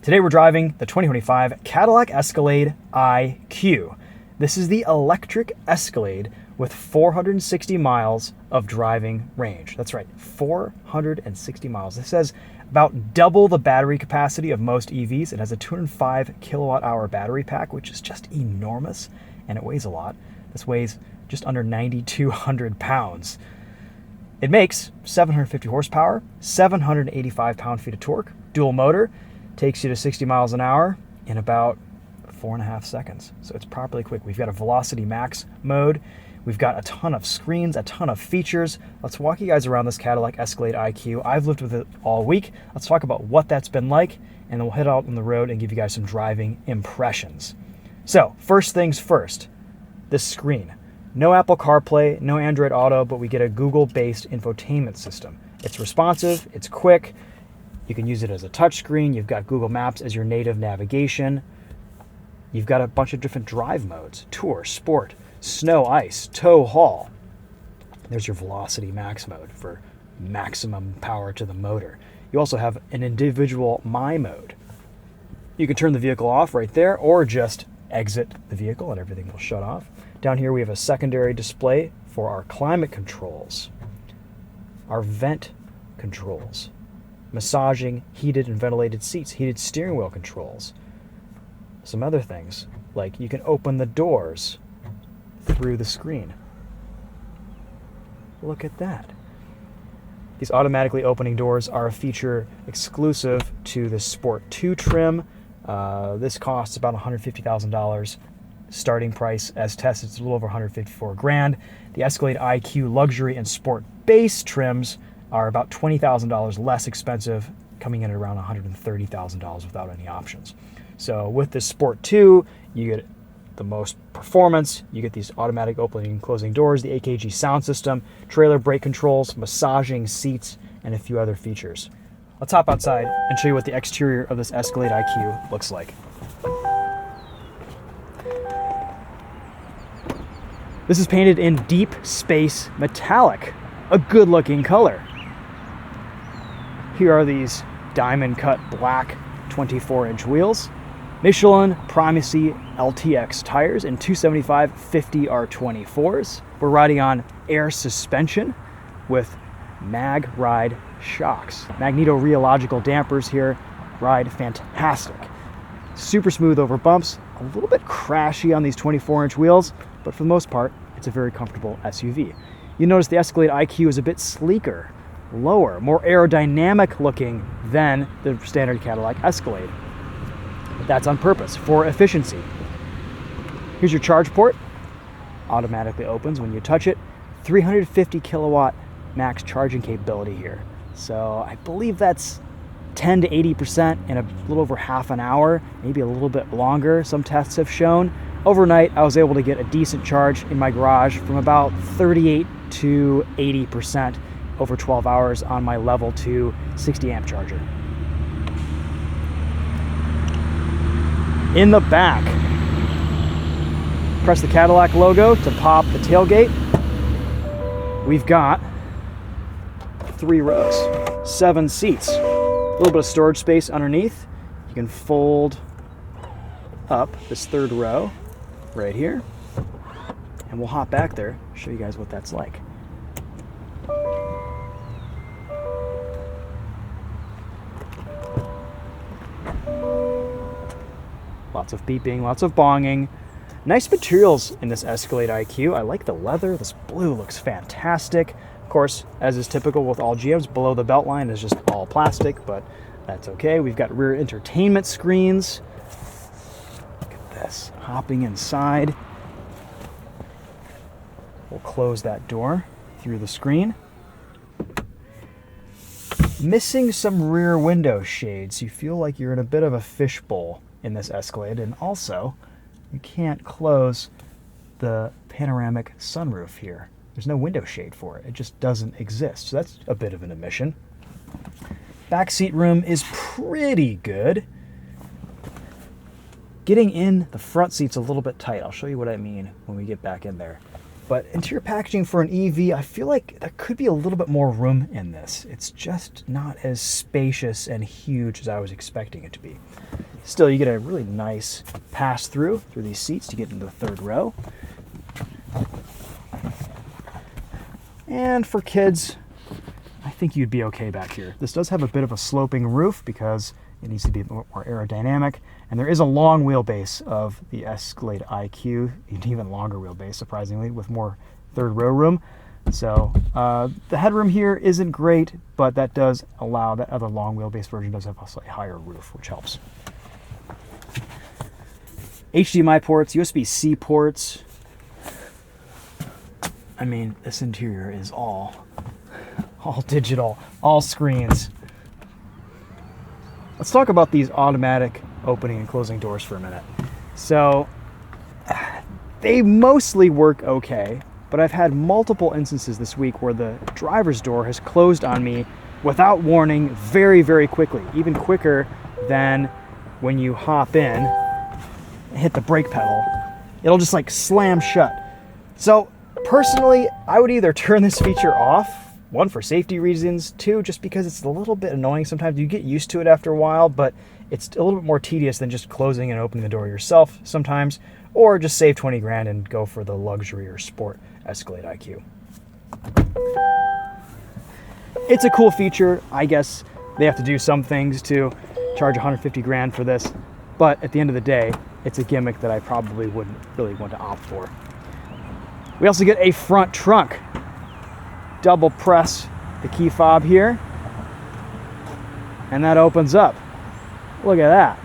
Today we're driving the 2025 Cadillac Escalade IQ. This is the electric Escalade with 460 miles of driving range. That's right, 460 miles. This has about double the battery capacity of most EVs. It has a 205 kilowatt hour battery pack, which is just enormous, and it weighs a lot. This weighs just under 9,200 pounds. It makes 750 horsepower, 785 pound-feet of torque, dual motor, takes you to 60 miles an hour in about 4.5 seconds. So it's properly quick. We've got a Velocity Max mode. We've got a ton of screens, a ton of features. Let's walk you guys around this Cadillac Escalade IQ. I've lived with it all week. Let's talk about what that's been like, and then we'll head out on the road and give you guys some driving impressions. So first things first, this screen. No Apple CarPlay, no Android Auto, but we get a Google-based infotainment system. It's responsive, it's quick. You can use it as a touchscreen. You've got Google Maps as your native navigation. You've got a bunch of different drive modes: Tour, Sport, Snow, Ice, Tow, Haul. There's your Velocity Max mode for maximum power to the motor. You also have an individual My mode. You can turn the vehicle off right there or just exit the vehicle and everything will shut off. Down here we have a secondary display for our climate controls, our vent controls, massaging heated and ventilated seats, heated steering wheel controls. Some other things, like you can open the doors through the screen. Look at that. These automatically opening doors are a feature exclusive to the Sport 2 trim. This costs about $150,000. Starting price as tested, it's a little over 154 grand. The Escalade IQ Luxury and Sport Base trims are about $20,000 less expensive, coming in at around $130,000 without any options. So with the Sport 2, you get the most performance, you get these automatic opening and closing doors, the AKG sound system, trailer brake controls, massaging seats, and a few other features. Let's hop outside and show you what the exterior of this Escalade IQ looks like. This is painted in deep space metallic, a good looking color. Here are these diamond cut black 24-inch wheels, Michelin Primacy LTX tires in 275 50 R24s. We're riding on air suspension with Mag Ride shocks. Magneto rheological dampers here ride fantastic. Super smooth over bumps, a little bit crashy on these 24-inch wheels, but for the most part, it's a very comfortable SUV. You notice the Escalade IQ is a bit sleeker, lower, more aerodynamic looking than the standard Cadillac Escalade. That's on purpose for efficiency. Here's your charge port. Automatically opens when you touch it. 350 kilowatt max charging capability here. So I believe that's 10 to 80% in a little over half an hour, maybe a little bit longer, some tests have shown. Overnight, I was able to get a decent charge in my garage from about 38 to 80% over 12 hours on my level 2 60 amp charger. In the back, press the Cadillac logo to pop the tailgate. We've got 3 rows, 7 seats, a little bit of storage space underneath. You can fold up this 3rd row right here, and we'll hop back there, show you guys what that's like. Lots of beeping, lots of bonging. Nice materials in this Escalade IQ. I like the leather. This blue looks fantastic. Of course, as is typical with all GMs, below the belt line is just all plastic, but that's okay. We've got rear entertainment screens. Look at this, hopping inside. We'll close that door through the screen. Missing some rear window shades. You feel like you're in a bit of a fishbowl in this Escalade, and also you can't close the panoramic sunroof here. There's no window shade for it. It just doesn't exist. So that's a bit of an omission. Back seat room is pretty good. Getting in the front seat's a little bit tight. I'll show you what I mean when we get back in there. But interior packaging for an EV, I feel like there could be a little bit more room in this. It's just not as spacious and huge as I was expecting it to be. Still, you get a really nice pass through these seats to get into the third row. And for kids, I think you'd be okay back here. This does have a bit of a sloping roof because it needs to be more aerodynamic. And there is a long wheelbase of the Escalade IQ, an even longer wheelbase, surprisingly, with more third row room. So the headroom here isn't great, but that does allow, that other long wheelbase version does have a slightly higher roof, which helps. HDMI ports, USB-C ports. I mean, this interior is all digital, all screens. Let's talk about these automatic opening and closing doors for a minute. So they mostly work okay, but I've had multiple instances this week where the driver's door has closed on me without warning very, very quickly, even quicker than when you hop in and hit the brake pedal. It'll just like slam shut. So personally, I would either turn this feature off, one, for safety reasons, two, just because it's a little bit annoying sometimes. You get used to it after a while, but it's a little bit more tedious than just closing and opening the door yourself sometimes, or just save 20 grand and go for the luxury or sport Escalade IQ. It's a cool feature. I guess they have to do some things to charge 150 grand for this, but at the end of the day, it's a gimmick that I probably wouldn't really want to opt for. We also get a front trunk. Double press the key fob here, and that opens up. Look at that.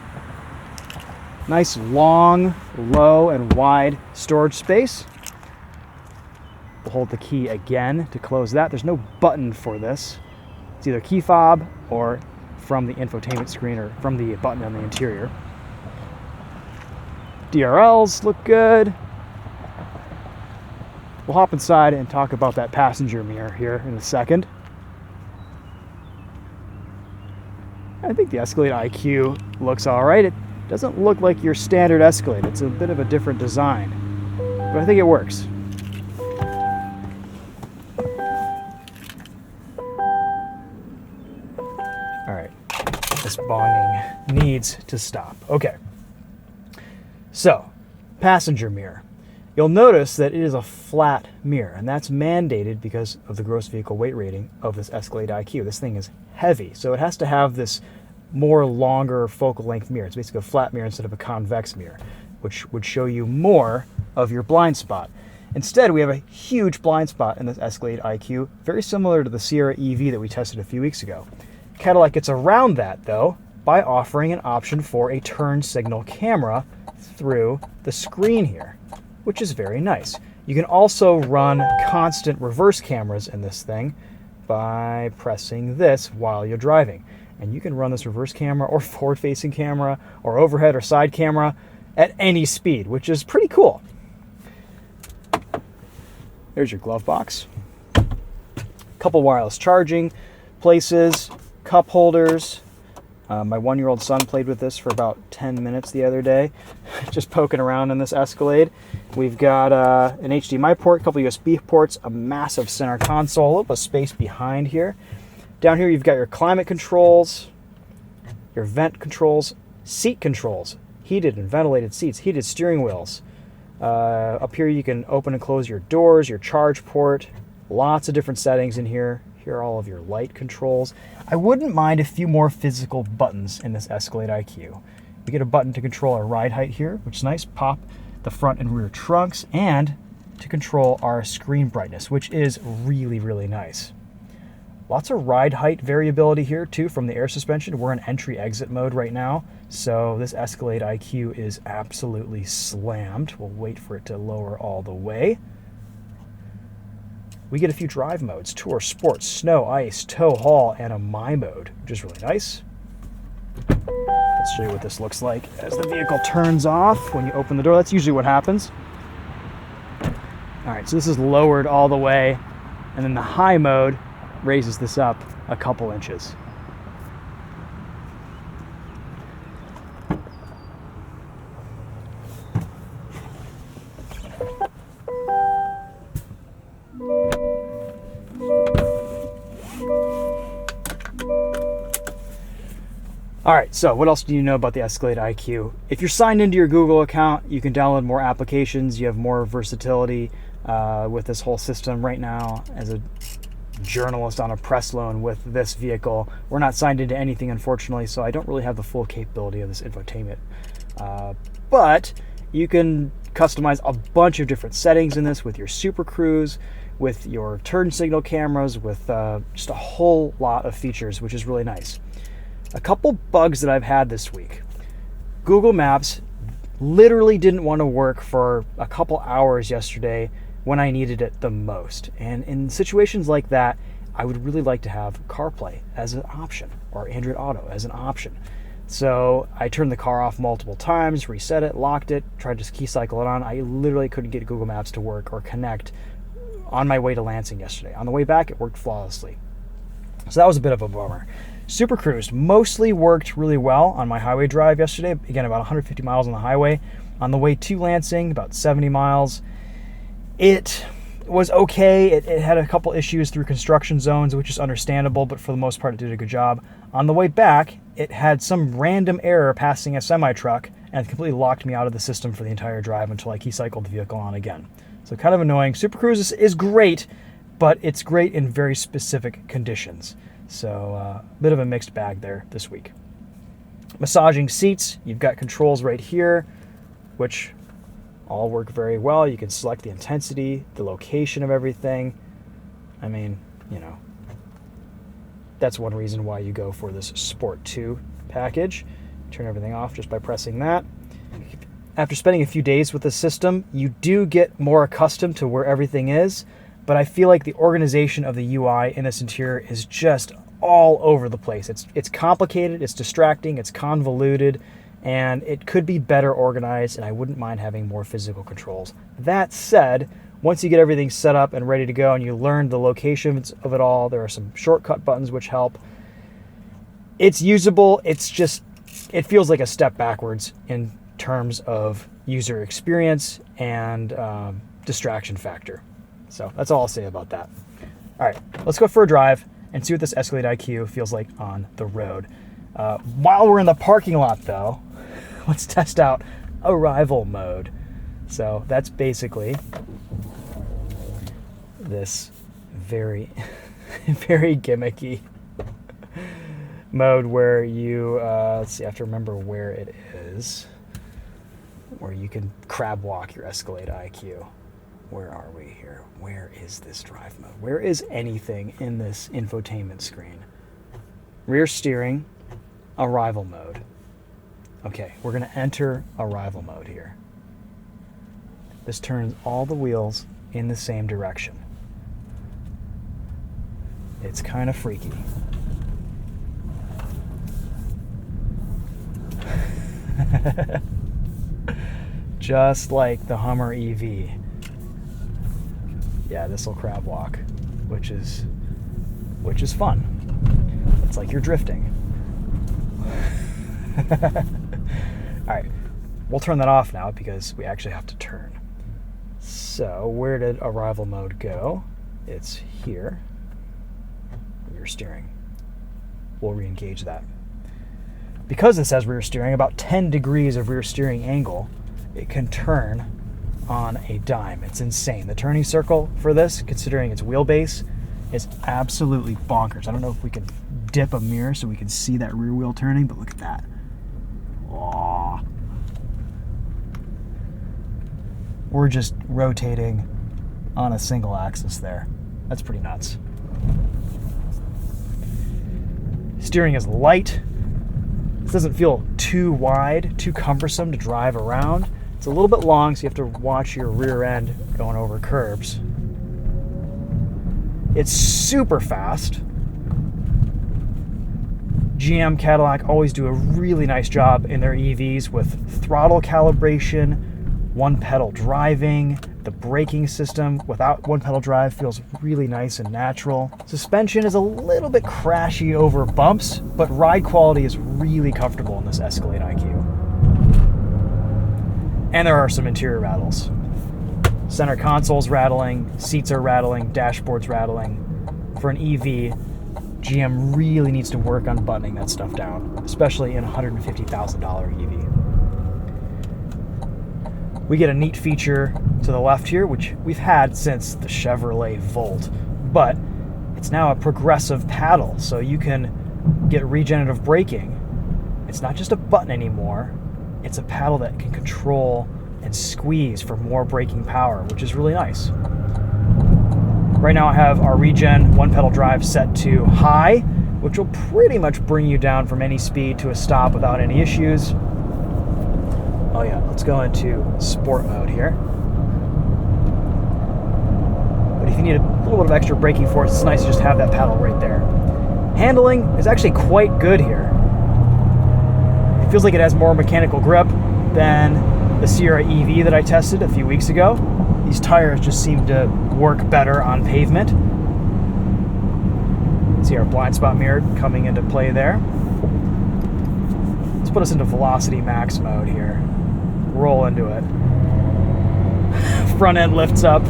Nice long, low, and wide storage space. We'll hold the key again to close that. There's no button for this. It's either key fob or from the infotainment screen or from the button on the interior. DRLs look good. We'll hop inside and talk about that passenger mirror here in a second. I think the Escalade IQ looks all right. It doesn't look like your standard Escalade. It's a bit of a different design, but I think it works. All right, this bonging needs to stop. Okay, so passenger mirror. You'll notice that it is a flat mirror, and that's mandated because of the gross vehicle weight rating of this Escalade IQ. This thing is heavy, so it has to have this more longer focal length mirror. It's basically a flat mirror instead of a convex mirror, which would show you more of your blind spot. Instead, we have a huge blind spot in this Escalade IQ, very similar to the Sierra EV that we tested a few weeks ago. Cadillac gets around that, though, by offering an option for a turn signal camera through the screen here, which is very nice. You can also run constant reverse cameras in this thing by pressing this while you're driving. And you can run this reverse camera or forward-facing camera or overhead or side camera at any speed, which is pretty cool. There's your glove box. Couple wireless charging places, cup holders. My 1-year-old son played with this for about 10 minutes the other day, just poking around in this Escalade. We've got an HDMI port, a couple USB ports, a massive center console, a little bit of space behind here. Down here you've got your climate controls, your vent controls, seat controls, heated and ventilated seats, heated steering wheels. Up here you can open and close your doors, your charge port, lots of different settings in here. Here are all of your light controls. I wouldn't mind a few more physical buttons in this Escalade IQ. We get a button to control our ride height here, which is nice. Pop the front and rear trunks, and to control our screen brightness, which is really, really nice. Lots of ride height variability here too from the air suspension. We're in entry-exit mode right now, so this Escalade IQ is absolutely slammed. We'll wait for it to lower all the way. We get a few drive modes: Tour, Sport, Snow, Ice, Tow, Haul, and a My mode, which is really nice. Let's show you what this looks like as the vehicle turns off when you open the door. That's usually what happens. All right, so this is lowered all the way, and then the high mode raises this up a couple inches. All right, so what else do you know about the Escalade IQ? If you're signed into your Google account, you can download more applications. You have more versatility with this whole system. Right now, as a journalist on a press loan with this vehicle, we're not signed into anything, unfortunately, so I don't really have the full capability of this infotainment. But you can customize a bunch of different settings in this with your Super Cruise, with your turn signal cameras, with just a whole lot of features, which is really nice. A couple bugs that I've had this week. Google Maps literally didn't want to work for a couple hours yesterday when I needed it the most. And in situations like that, I would really like to have CarPlay as an option, or Android Auto as an option. So I turned the car off multiple times, reset it, locked it, tried to key cycle it on. I literally couldn't get Google Maps to work or connect on my way to Lansing yesterday. On the way back, it worked flawlessly. So that was a bit of a bummer. Super Cruise mostly worked really well on my highway drive yesterday. Again, about 150 miles on the highway. On the way to Lansing, about 70 miles. It was okay. It had a couple issues through construction zones, which is understandable, but for the most part, it did a good job. On the way back, it had some random error passing a semi-truck, and it completely locked me out of the system for the entire drive until I key cycled the vehicle on again. So kind of annoying. Super Cruise is great, but it's great in very specific conditions. So a bit of a mixed bag there this week. Massaging seats, you've got controls right here, which all work very well. You can select the intensity, the location of everything. I mean, you know, that's one reason why you go for this Sport 2 package. Turn everything off just by pressing that. After spending a few days with the system, you do get more accustomed to where everything is, but I feel like the organization of the UI in this interior is just all over the place. It's complicated, it's distracting, it's convoluted, and it could be better organized, and I wouldn't mind having more physical controls. That said, once you get everything set up and ready to go and you learn the locations of it all, there are some shortcut buttons which help. It's usable, it's just, it feels like a step backwards in terms of user experience and distraction factor. So that's all I'll say about that. All right, let's go for a drive and see what this Escalade IQ feels like on the road. While we're in the parking lot, though, let's test out arrival mode. So that's basically this very, very gimmicky mode where you, let's see, I have to remember where it is, where you can crab walk your Escalade IQ. Where are we here? Where is this drive mode? Where is anything in this infotainment screen? Rear steering, arrival mode. Okay, we're going to enter arrival mode here. This turns all the wheels in the same direction. It's kind of freaky. Just like the Hummer EV. Yeah, this will crab walk, which is fun. It's like you're drifting. All right, we'll turn that off now because we actually have to turn. So where did arrival mode go? It's here. Rear steering. We'll re-engage that. Because this has rear steering, about 10 degrees of rear steering angle, it can turn on a dime. It's insane. The turning circle for this, considering its wheelbase, is absolutely bonkers. I don't know if we can dip a mirror so we can see that rear wheel turning, but look at that. Aww. We're just rotating on a single axis there. That's pretty nuts. Steering is light. This doesn't feel too wide, too cumbersome to drive around. It's a little bit long, so you have to watch your rear end going over curbs. It's super fast. GM, Cadillac always do a really nice job in their EVs with throttle calibration, one pedal driving. The braking system without one pedal drive feels really nice and natural. Suspension is a little bit crashy over bumps, but ride quality is really comfortable in this Escalade IQ. And there are some interior rattles. Center console's rattling, seats are rattling, dashboard's rattling. For an EV, GM really needs to work on buttoning that stuff down, especially in a $150,000 EV. We get a neat feature to the left here, which we've had since the Chevrolet Volt, but it's now a progressive paddle, so you can get regenerative braking. It's not just a button anymore, it's a paddle that can control and squeeze for more braking power, which is really nice. Right now I have our regen one pedal drive set to high, which will pretty much bring you down from any speed to a stop without any issues. Oh yeah, let's go into sport mode here. But if you need a little bit of extra braking force, it's nice to just have that paddle right there. Handling is actually quite good here. It feels like it has more mechanical grip than the Sierra EV that I tested a few weeks ago. These tires just seem to work better on pavement. See our blind spot mirror coming into play there. Let's put us into velocity max mode here. Roll into it. Front end lifts up.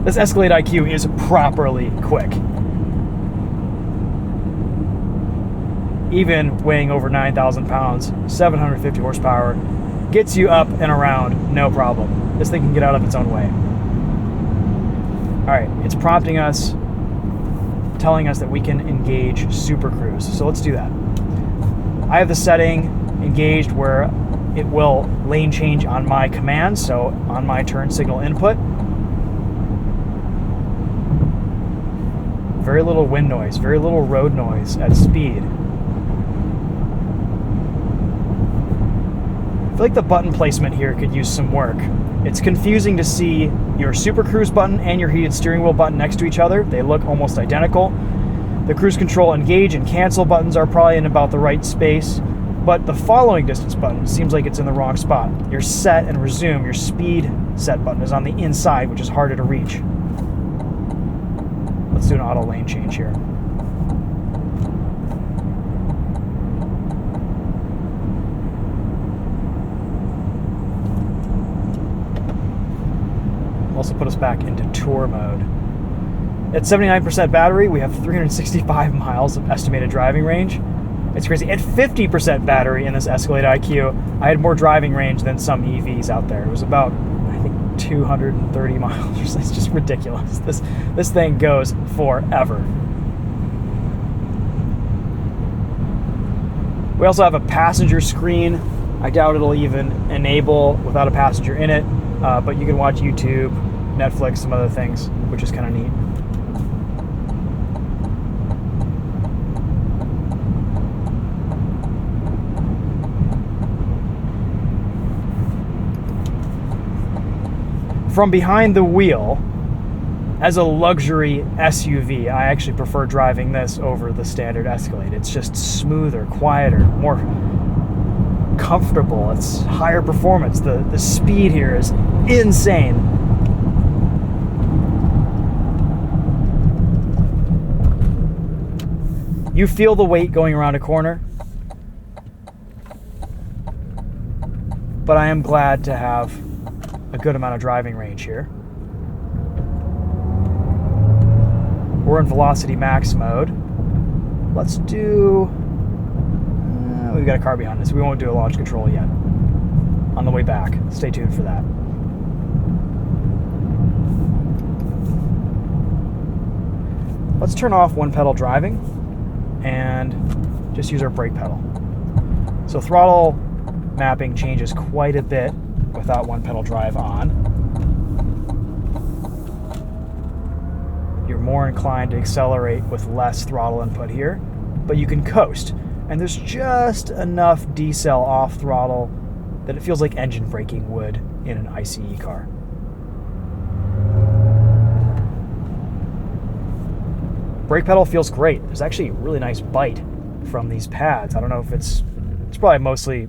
This Escalade IQ is properly quick. Even weighing over 9,000 pounds, 750 horsepower, gets you up and around, no problem. This thing can get out of its own way. All right, it's prompting us, telling us that we can engage Super Cruise. So let's do that. I have the setting engaged where it will lane change on my command, so on my turn signal input. Very little wind noise, very little road noise at speed. I feel like the button placement here could use some work. It's confusing to see your Super Cruise button and your heated steering wheel button next to each other. They look almost identical. The cruise control engage and cancel buttons are probably in about the right space, but the following distance button seems like it's in the wrong spot. Your set and resume, your speed set button is on the inside, which is harder to reach. Let's do an auto lane change here. Also put us back into tour mode. At 79% battery, we have 365 miles of estimated driving range. It's crazy. At 50% battery in this Escalade IQ, I had more driving range than some EVs out there. It was about, I think, 230 miles. It's just ridiculous. This thing goes forever. We also have a passenger screen. I doubt it'll even enable without a passenger in it, but you can watch YouTube, Netflix, some other things, which is kind of neat. From behind the wheel, as a luxury SUV, I actually prefer driving this over the standard Escalade. It's just smoother, quieter, more comfortable. It's higher performance. The speed here is insane. You feel the weight going around a corner, but I am glad to have a good amount of driving range here. We're in velocity max mode. Let's do, we've got a car behind us. We won't do a launch control yet. On the way back, stay tuned for that. Let's turn off one pedal driving and just use our brake pedal. So throttle mapping changes quite a bit without one pedal drive on. You're more inclined to accelerate with less throttle input here, but you can coast. And there's just enough decel off throttle that it feels like engine braking would in an ICE car. Brake pedal feels great. There's actually a really nice bite from these pads. I don't know if it's probably mostly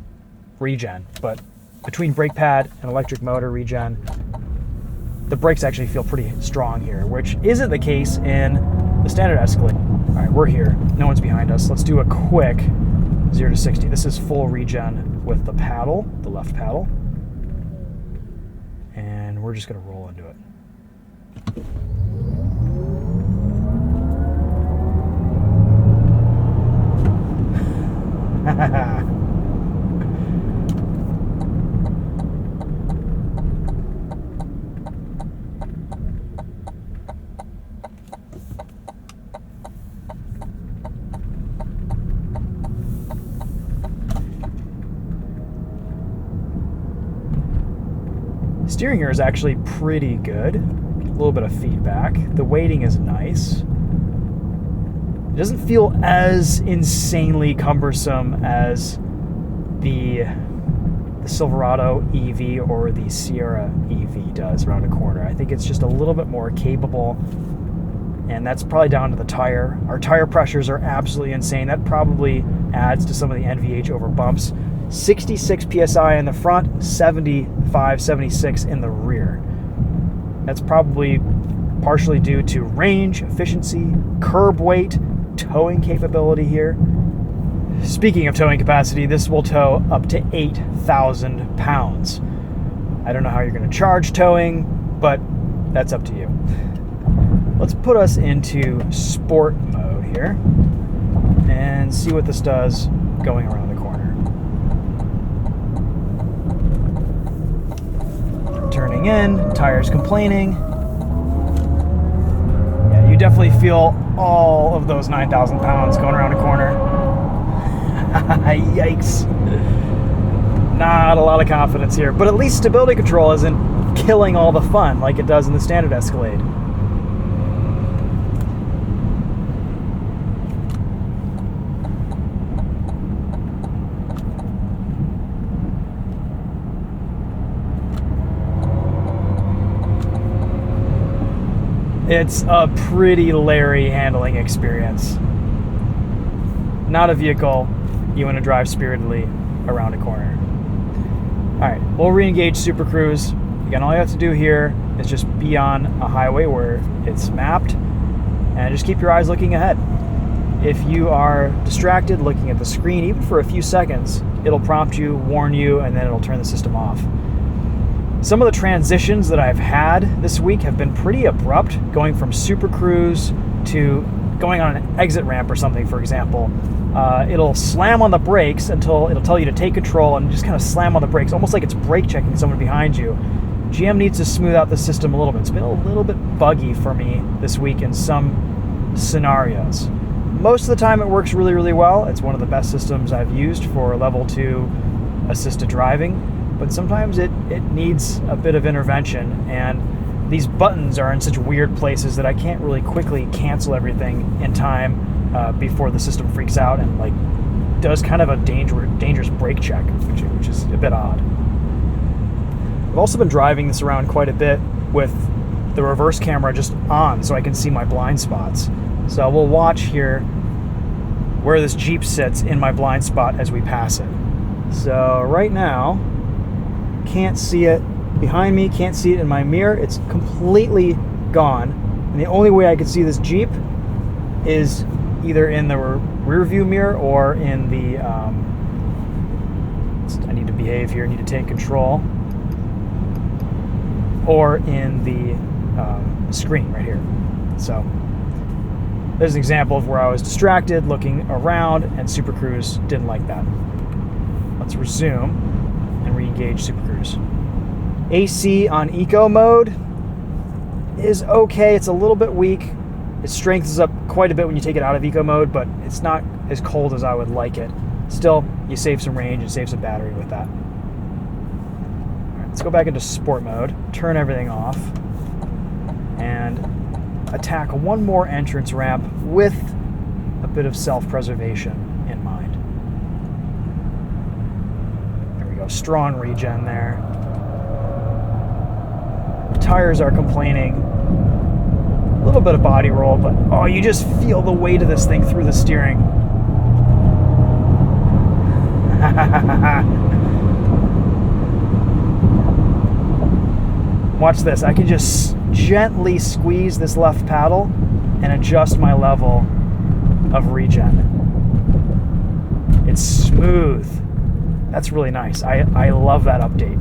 regen, but between brake pad and electric motor regen, the brakes actually feel pretty strong here, which isn't the case in the standard Escalade. All right, we're here. No one's behind us. Let's do a quick 0 to 60. This is full regen with the paddle, the left paddle. And we're just gonna roll into it. steering here is actually pretty good. A little bit of feedback. The weighting is nice. It doesn't feel as insanely cumbersome as the Silverado EV or the Sierra EV does around a corner. I think it's just a little bit more capable, and that's probably down to the tire. Our tire pressures are absolutely insane. That probably adds to some of the NVH over bumps. 66 PSI in the front, 75, 76 in the rear. That's probably partially due to range, efficiency, curb weight, towing capability here. Speaking of towing capacity, this will tow up to 8,000 pounds. I don't know how you're going to charge towing, but that's up to you. Let's put us into sport mode here and see what this does going around the corner. Turning in, tires complaining. Yeah, you definitely feel all of those 9,000 pounds going around a corner. Yikes. Not a lot of confidence here, but at least stability control isn't killing all the fun like it does in the standard Escalade. It's a pretty Larry handling experience. Not a vehicle you want to drive spiritedly around a corner. All right, we'll re-engage Super Cruise. Again, all you have to do here is just be on a highway where it's mapped and just keep your eyes looking ahead. If you are distracted looking at the screen, even for a few seconds, it'll prompt you, warn you, and then it'll turn the system off. Some of the transitions that I've had this week have been pretty abrupt, going from Super Cruise to going on an exit ramp or something, for example. It'll slam on the brakes until it'll tell you to take control and just kind of slam on the brakes, almost like it's brake checking someone behind you. GM needs to smooth out the system a little bit. It's been a little bit buggy for me this week in some scenarios. Most of the time it works really, really well. It's one of the best systems I've used for level 2 assisted driving. But sometimes it needs a bit of intervention, and these buttons are in such weird places that I can't really quickly cancel everything in time before the system freaks out and like does kind of a dangerous brake check, which is a bit odd. I've also been driving this around quite a bit with the reverse camera just on so I can see my blind spots. So we'll watch here where this Jeep sits in my blind spot as we pass it. So right now, can't see it behind me, can't see it in my mirror. It's completely gone. And the only way I could see this Jeep is either in the rear view mirror or in the, I need to behave here, I need to take control, or in the screen right here. So there's an example of where I was distracted looking around and Super Cruise didn't like that. Let's resume and re-engage Super Cruise. AC on eco mode is okay. It's a little bit weak. Its strength is up quite a bit when you take it out of eco mode, but it's not as cold as I would like it. Still, you save some range and save some battery with that. All right, let's go back into sport mode, turn everything off, and attack one more entrance ramp with a bit of self-preservation in mind. There we go, strong regen there. Tires are complaining. A little bit of body roll, but oh, you just feel the weight of this thing through the steering. Watch this. I can just gently squeeze this left paddle and adjust my level of regen. It's smooth. That's really nice. I love that update.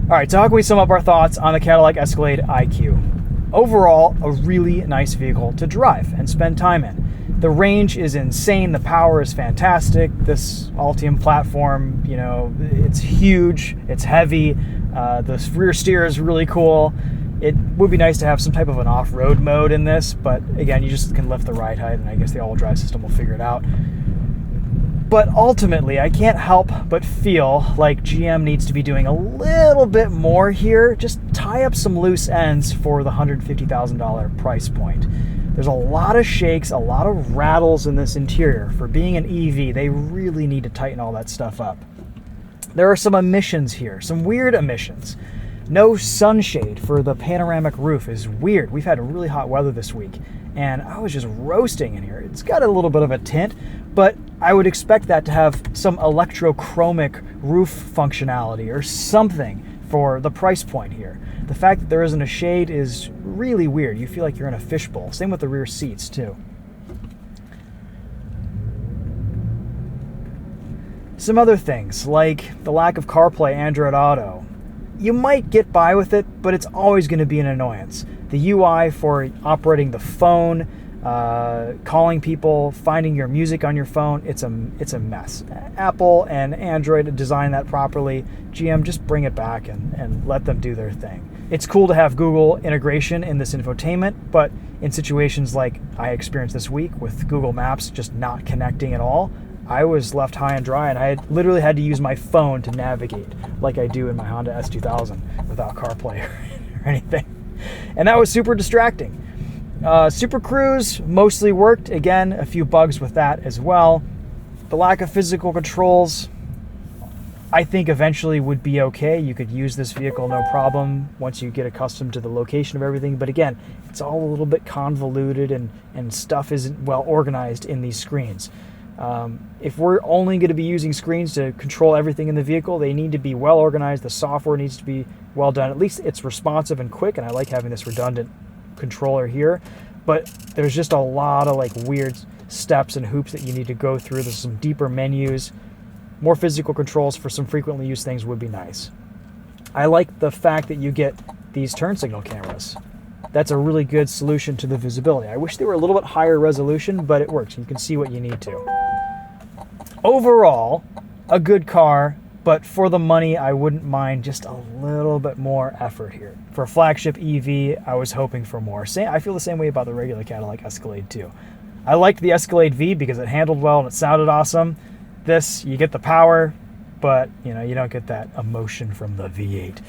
All right, so how can we sum up our thoughts on the Cadillac Escalade IQ? Overall, a really nice vehicle to drive and spend time in. The range is insane. The power is fantastic. This Ultium platform, you know, it's huge. It's heavy. The rear steer is really cool. It would be nice to have some type of an off-road mode in this, but again, you just can lift the ride height, and I guess the all-wheel drive system will figure it out. But ultimately, I can't help but feel like GM needs to be doing a little bit more here. Just tie up some loose ends for the $150,000 price point. There's a lot of shakes, a lot of rattles in this interior. For being an EV, they really need to tighten all that stuff up. There are some emissions here, some weird emissions. No sunshade for the panoramic roof is weird. We've had really hot weather this week, and I was just roasting in here. It's got a little bit of a tint, but I would expect that to have some electrochromic roof functionality or something for the price point here. The fact that there isn't a shade is really weird. You feel like you're in a fishbowl. Same with the rear seats, too. Some other things, like the lack of CarPlay, Android Auto. You might get by with it, but it's always going to be an annoyance. The UI for operating the phone, calling people, finding your music on your phone, it's a mess. Apple and Android design that properly. GM, just bring it back and let them do their thing. It's cool to have Google integration in this infotainment, but in situations like I experienced this week with Google Maps just not connecting at all, I was left high and dry, and I literally had to use my phone to navigate like I do in my Honda S2000 without CarPlay or anything. And that was super distracting. Super Cruise mostly worked. Again, a few bugs with that as well. The lack of physical controls, I think eventually would be okay. You could use this vehicle no problem once you get accustomed to the location of everything. But again, it's all a little bit convoluted and stuff isn't well organized in these screens. If we're only going to be using screens to control everything in the vehicle, they need to be well organized. The software needs to be well done. At least it's responsive and quick, and I like having this redundant controller here. But there's just a lot of like weird steps and hoops that you need to go through. There's some deeper menus. More physical controls for some frequently used things would be nice. I like the fact that you get these turn signal cameras. That's a really good solution to the visibility. I wish they were a little bit higher resolution, but it works. You can see what you need to. Overall, a good car, but for the money, I wouldn't mind just a little bit more effort here. For a flagship EV, I was hoping for more. I feel the same way about the regular Cadillac Escalade too. I liked the Escalade V because it handled well and it sounded awesome. This, you get the power, but you don't get that emotion from the V8.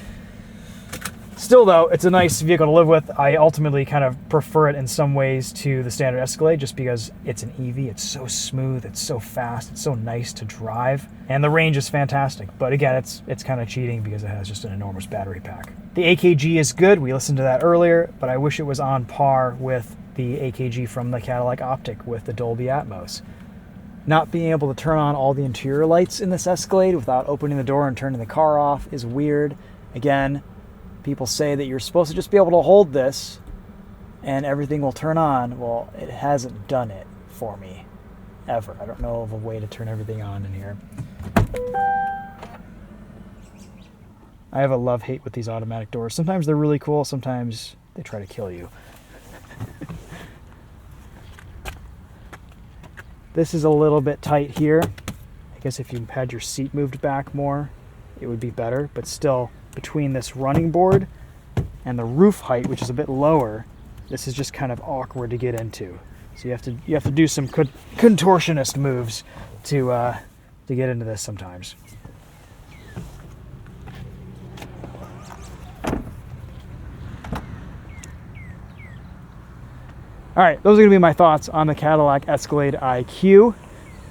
Still though, it's a nice vehicle to live with. I ultimately kind of prefer it in some ways to the standard Escalade just because it's an EV. It's so smooth, it's so fast, it's so nice to drive, and the range is fantastic. But again, it's kind of cheating because it has just an enormous battery pack. The AKG is good. We listened to that earlier, but I wish it was on par with the AKG from the Cadillac Optic with the Dolby Atmos. Not being able to turn on all the interior lights in this Escalade without opening the door and turning the car off is weird. Again, people say that you're supposed to just be able to hold this and everything will turn on. Well, it hasn't done it for me, ever. I don't know of a way to turn everything on in here. I have a love-hate with these automatic doors. Sometimes they're really cool, sometimes they try to kill you. This is a little bit tight here. I guess if you had your seat moved back more, it would be better, but still, between this running board and the roof height, which is a bit lower, this is just kind of awkward to get into. So you have to do some contortionist moves to get into this sometimes. All right, those are going to be my thoughts on the Cadillac Escalade IQ.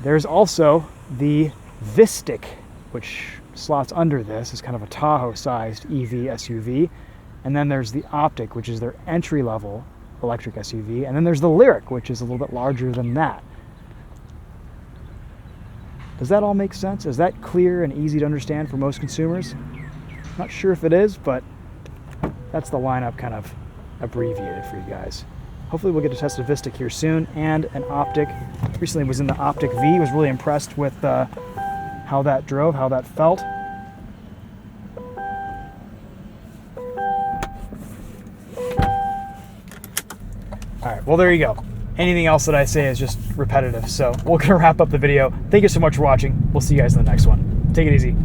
There's also the Vistic, which slots under this as kind of a Tahoe-sized EV SUV. And then there's the Optic, which is their entry-level electric SUV. And then there's the Lyriq, which is a little bit larger than that. Does that all make sense? Is that clear and easy to understand for most consumers? Not sure if it is, but that's the lineup kind of abbreviated for you guys. Hopefully we'll get to test a Vistic here soon, and an Optic. Recently was in the Optic V, was really impressed with how that drove, how that felt. All right, well there you go. anything else that I say is just repetitive. So we're going to wrap up the video. Thank you so much for watching. We'll see you guys in the next one. Take it easy.